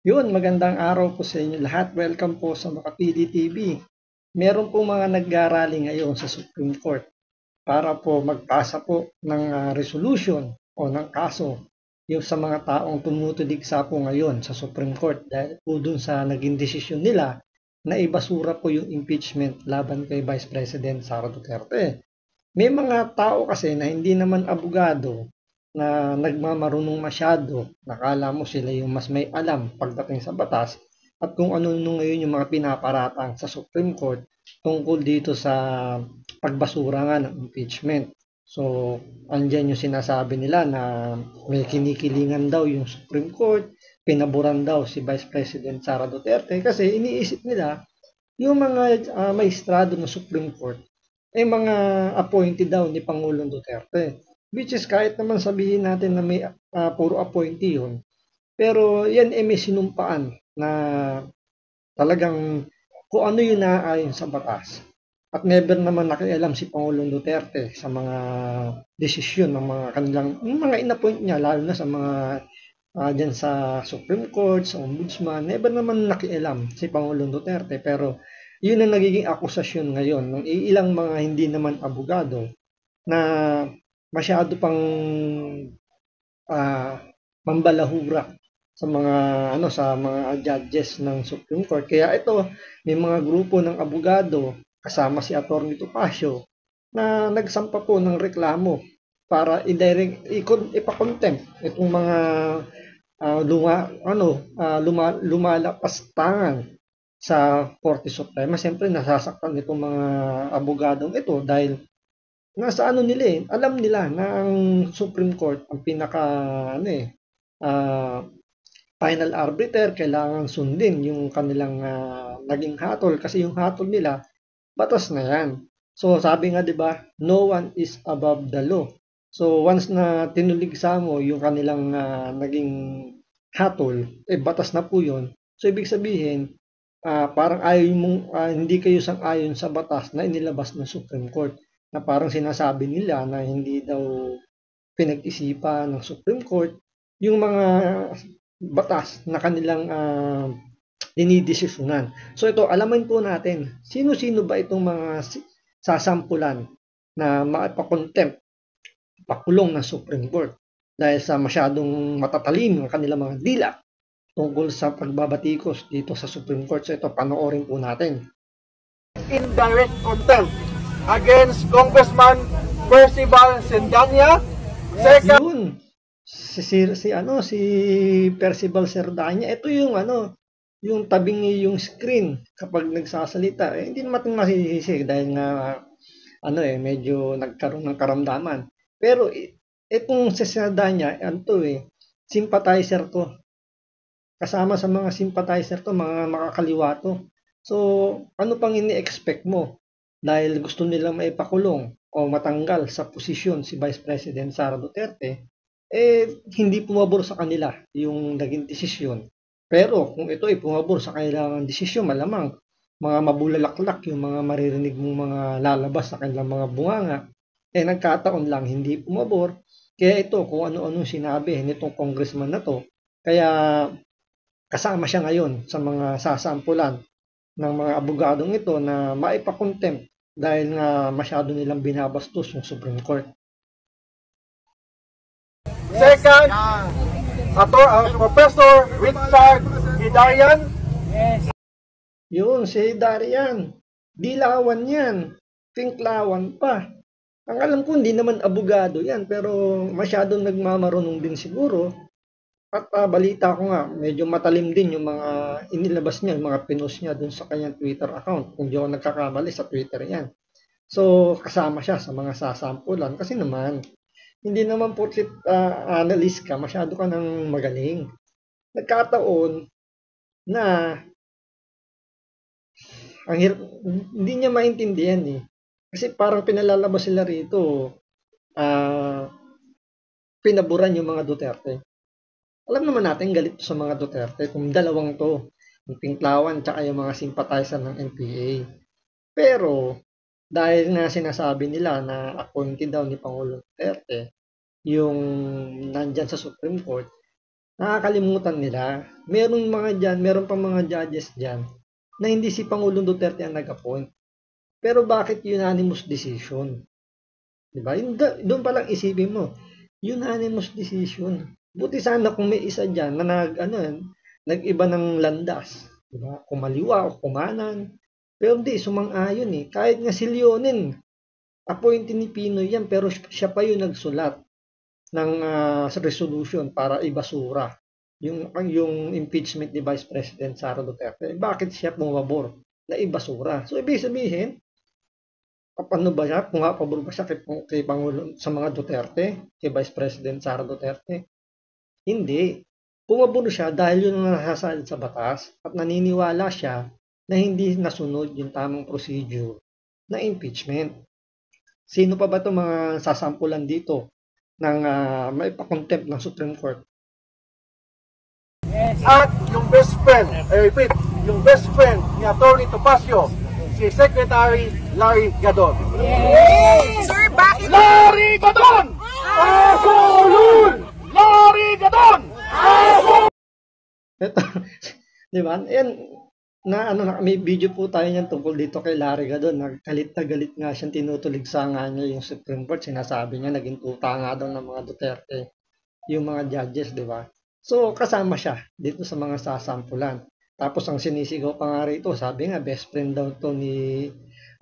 Yun, magandang araw po sa inyo lahat. Welcome po sa Makapili TV. Meron po mga nag-aarali ngayon sa Supreme Court para po magpasa po ng resolution o ng kaso yung sa mga taong tumutuligsa po ngayon sa Supreme Court dahil po dun sa naging desisyon nila na ibasura po yung impeachment laban kay Vice President Sara Duterte. May mga tao kasi na hindi naman abogado na nagmamarunong masyado, nakala mo sila yung mas may alam pagdating sa batas at kung ano nung ngayon yung mga pinaparatang sa Supreme Court tungkol dito sa pagbasura nga ng impeachment. So, andyan yung sinasabi nila na may kinikilingan daw yung Supreme Court, pinaboran daw si Vice President Sara Duterte kasi iniisip nila yung mga maestrado ng Supreme Court ay mga appointed daw ni Pangulong Duterte. Which is kahit naman sabihin natin na may puro appointee yun, pero yan ay may sinumpaan na talagang kung ano yung naaayon sa batas. At never naman nakialam si Pangulong Duterte sa mga desisyon ng mga kanilang, yung mga inappoint niya, lalo na sa mga dyan sa Supreme Court, sa Ombudsman, never naman nakialam si Pangulong Duterte. Pero yun ang nagiging akusasyon ngayon ng ilang mga hindi naman abogado na masyado pang mambalahura sa mga sa mga judges ng Supreme Court. Kaya ito, may mga grupo ng abogado kasama si Atty. Topacio na nagsampa po ng reklamo para ipakontempt itong mga lumalapastangan sa Korte Suprema. Siyempre nasasaktan itong mga abogadong ito dahil nasa nila alam nila na ang Supreme Court ang pinaka final arbiter, kailangan sundin yung kanilang naging hatol kasi yung hatol nila batas na yan. So sabi nga 'di ba, no one is above the law. So once na tinuligsa mo yung kanilang naging hatol, batas na po 'yon. So ibig sabihin, parang hindi kayo sang-ayon sa batas na inilabas ng Supreme Court, na parang sinasabi nila na hindi daw pinag-isipan ng Supreme Court yung mga batas na kanilang dinidesisyonan. So ito, alamin po natin, sino-sino ba itong mga sasampulan na maipakontempt, pakulong ng Supreme Court dahil sa masyadong matatalim ng kanilang mga dila tungkol sa pagbabatikos dito sa Supreme Court. So ito, panoorin po natin. Indirect contempt against Congressman Percival Sendanya. Yun, si Percival Serdanya, ito yung tabing yung screen kapag nagsasalita. Hindi naman masisisi dahil nga medyo nagkaroon ng karamdaman. Pero itong si Serdanya, sympathizer to. Kasama sa mga sympathizer to, mga makakaliwa to. So, ano pang ini-expect mo? Dahil gusto nilang maipakulong o matanggal sa posisyon si Vice President Sara Duterte, hindi pumabor sa kanila yung naging desisyon. Pero kung ito ay pumabor sa kanilang desisyon, malamang mga mabulalaklak yung mga maririnig mong mga lalabas sa kanilang mga bunganga, nagkataon lang hindi pumabor. Kaya ito, kung ano-ano sinabi nitong congressman na to, kaya kasama siya ngayon sa mga sasampulan ng mga abogadong ito na maipakontempt dahil nga masyado nilang binabastos yung Supreme Court. Second, Professor Richard Hidarian. Yun, si Hidarian. Dilawan yan. Pinklawan pa. Ang alam ko, hindi naman abogado yan, pero masyadong nagmamarunong din siguro. At balita ko nga, medyo matalim din yung mga inilabas niya, yung mga pinost niya dun sa kanyang Twitter account. Kung di ako nagkakamali, sa Twitter yan. So, kasama siya sa mga sasampulan. Kasi naman, hindi naman porket analyst ka, masyado ka nang magaling. Nagkataon na hindi niya maintindihan eh. Kasi parang pinalalabas sila rito, pinaburan yung mga Duterte. Alam naman natin galit sa mga Duterte kung dalawang to, yung Pinklawan tsaka yung mga sympathizer ng NPA. Pero dahil nga sinasabi nila na appointed daw ni Pangulong Duterte yung nandyan sa Supreme Court, Nakakalimutan nila. Meron pang mga judges diyan na hindi si Pangulong Duterte ang nag-appoint. Pero bakit unanimous decision? 'Di ba? Doon pa lang isipin mo, unanimous decision. Buti sana kung may isa diyan na nag-iba ng landas, 'di ba? Kumaliwa o kumanan. Pero hindi, sumang-ayon eh. Kahit nga si Leonen, appointee ni Pinoy yan, pero siya pa yung nagsulat ng resolution para ibasura yung impeachment ni Vice President Sara Duterte. Bakit siya pumabor na ibasura? So, ibig sabihin, paano ba siya? Kung pabor ba siya kay Pangulo sa mga Duterte, kay Vice President Sara Duterte? Hindi. Pumabor siya dahil yun ang nasasaad sa batas at naniniwala siya na hindi nasunod yung tamang procedure na impeachment. Sino pa ba itong mga sasampulan dito ng may pa-contempt ng Supreme Court? At yung best friend, I repeat, yung best friend ni Atty. Topacio, si Secretary Larry Gadon. Sir, bakit? Larry Gadon! Asolul! Larry Gadon! Ito, di ba? May video po tayo niyan tungkol dito kay Larry Gadon. Galit na galit nga siyang tinutuligsa nga niya yung Supreme Court. Sinasabi niya naging tuta nga daw ng mga Duterte yung mga judges, di ba? So, kasama siya dito sa mga sasampulan. Tapos ang sinisigaw pa nga rito, sabi nga best friend daw to ni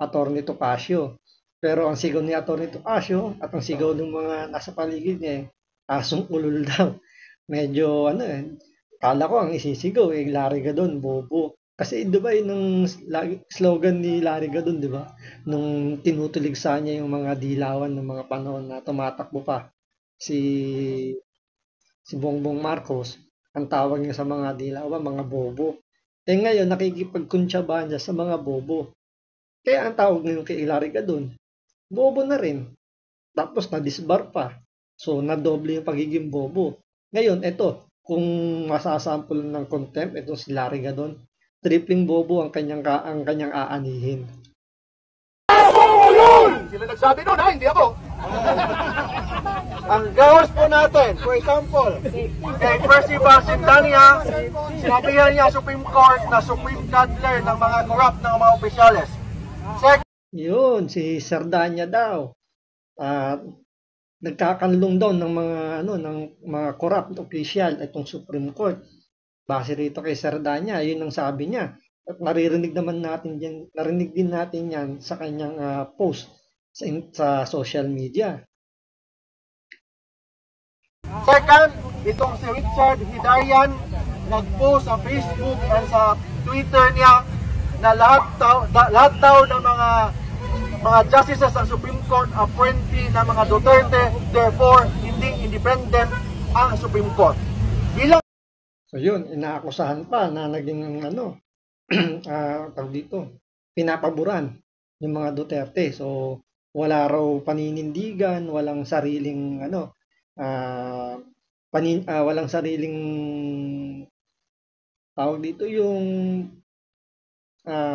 Atty. Topacio. Pero ang sigaw ni Atty. Topacio at ang sigaw ng mga nasa paligid niya, asong ulol daw. Medyo kala ko ang isisigaw Larry Gadon, bobo. Kasi di ba yung slogan ni Larry Gadon, di ba? Nung tinutuligsa niya yung mga dilawan ng mga panahon na tumatakbo pa si Bongbong Marcos, ang tawag niya sa mga dilawan, mga bobo. Ngayon, nakikipagkuntsaba niya sa mga bobo. Kaya ang tawag ngayon kay Larry Gadon, bobo na rin. Tapos na-disbar pa. So, nadoble yung pagiging bobo. Ngayon, ito, kung masasample ng contempt, ito si Larry Gadon, tripling bobo ang kanyang aanihin. Sila nagsabi nun ha, hindi ako. Ang gawas po natin, for example, kay Percival Sindania, sinabihan niya Supreme Court na Supreme Cuddler ng mga corrupt ng mga opisyales. Yun, si Sardanya daw. Nagkakanlong daw ng mga corrupt official itong Supreme Court. Base rito kay Sardanya, yun ang sabi niya. At narinig din natin yan sa kanyang post sa social media. Second, itong si Richard Hidarian nag-post sa Facebook at sa Twitter niya na lahat daw ng mga justices ng Supreme Court appointee ng mga Duterte, therefore hindi independent ang Supreme Court. So yun, inaakusahan pa na naging tawag dito, pinapaboran yung mga Duterte. So wala raw paninindigan, walang sariling walang sariling tawag dito yung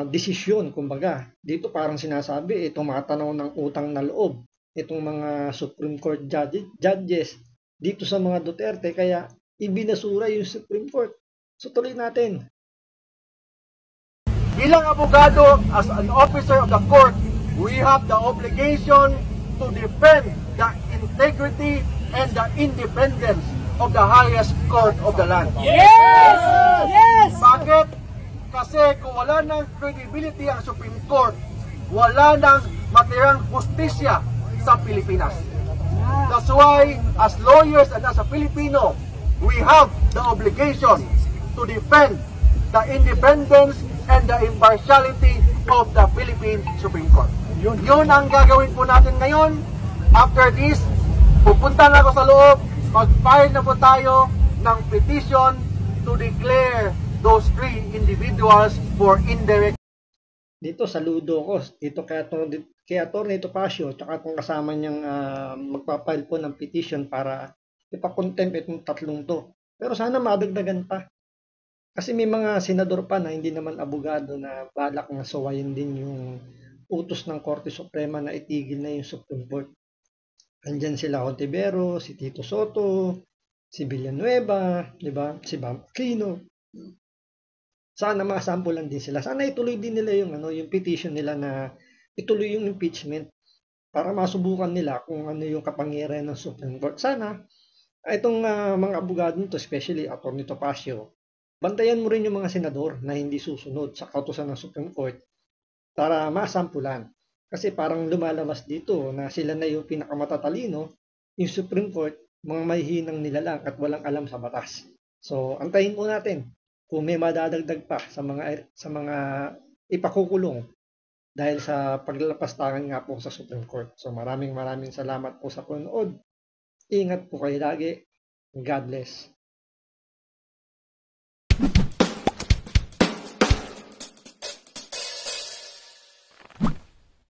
desisyon, kumbaga. Dito parang sinasabi, tumatanaw ng utang na loob itong mga Supreme Court judges dito sa mga Duterte, kaya ibinasura yung Supreme Court. So tuloy natin. Bilang abogado, as an officer of the court, we have the obligation to defend the integrity and the independence of the highest court of the land. Yes! Yes! Bakit? Kasi kung wala ng credibility ang Supreme Court, wala ng matirang justisya sa Pilipinas. That's why, as lawyers and as a Filipino, we have the obligation to defend the independence and the impartiality of the Philippine Supreme Court. Yun ang gagawin po natin ngayon. After this, pupunta na ako sa loob, mag-file na po tayo ng petition to declare those three individuals for indirect. Dito saludo ko dito kay Atty. Topacio, tsaka kung kasama niyang magpapile po ng petition para ipakontempt itong tatlong to. Pero sana madagdagan pa. Kasi may mga senador pa na hindi naman abogado na balak na suwayin din yung utos ng Korte Suprema na itigil na yung Supreme Court. Andyan sila Ontiveros, si Tito Soto, si Villanueva, di ba? Si Bam Aquino. Sana masampulan din sila. Sana ituloy din nila yung yung petition nila na ituloy yung impeachment para masubukan nila kung ano yung kapangyarihan ng Supreme Court. Sana itong mga abogado nito, especially Atty. Topacio, bantayan mo rin yung mga senador na hindi susunod sa kautusan ng Supreme Court para masampulan. Kasi parang lumalabas dito na sila na yung pinakamatatalino, yung Supreme Court, mga mahihinang nilalang at walang alam sa batas. So, antayin po natin kung may madadagdag pa sa mga ipakukulong dahil sa paglalapastangan nga po sa Supreme Court. So, maraming salamat po sa panonood. Ingat po kayo lagi. God bless.